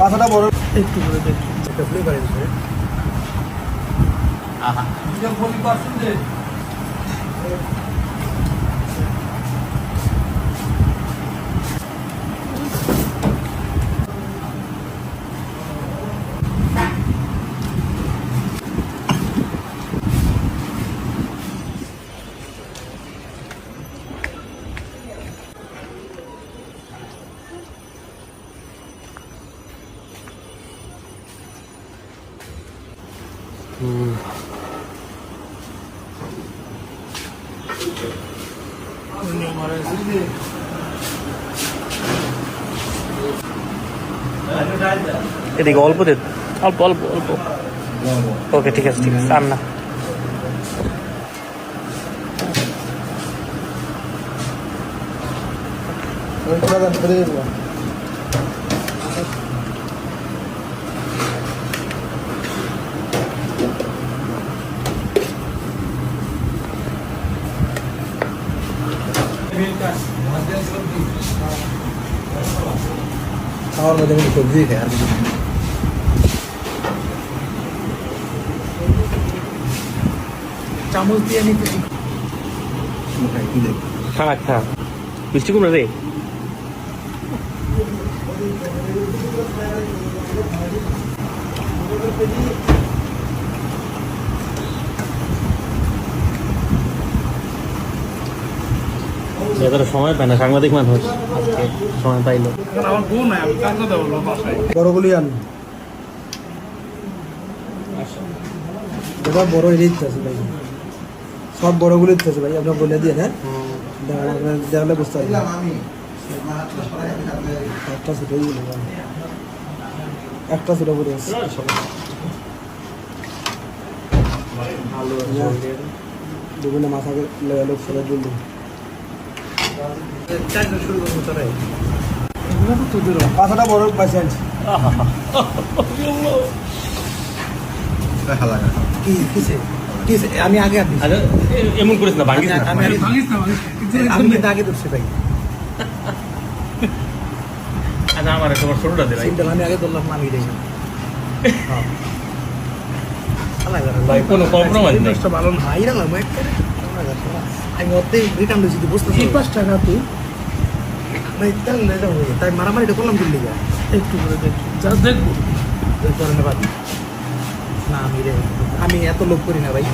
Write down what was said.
কাঁচাটা বড় একটু করে একটা ফ্লেভার আছে। এদিকে অল্প দে, অল্প অল্প অল্প। ওকে, ঠিক আছে ঠিক আছে, আর না। খাওয়ার মধ্যে আমি সবজি খাই আর কিছু চামচ দিয়ে নিতে খারাপ খারাপ মিষ্টি কুমড়া রে। সময় পায় না সাংবাদিক মানুষ, সময় পাইলো। বড়গুলি আন দাদা, বড় এরিয়ে আছে ভাই, সব বড়গুলি আছে ভাই, আপনার বলে দিয়ে। হ্যাঁ, দেখলে বুঝতে পারবেন। একটা ছোটো একটা ছোটো করে দুগুলো মাথাকে লোক ফেলে বললাম কাঁচাটা বড় পাইছে আনছি। আমি আগে এমন করিস না, ভাঙিস না। আমি কিন্তু আগে ধরছি ভাই, আমার তোমার ছোটটা দে ভাই। আমি আগে ধরলাম, আমি ভাই কোনো কম্প্রোমাইজ নেই। ভালো না আমি অর্ধেক রিটার্ন দিয়েছি, বুঝতে 5 টাকা তুই তাই মারামারিটা করলাম দিল্লি একটু করে যা দেখবো না। আমি এত লোভ করি না ভাই।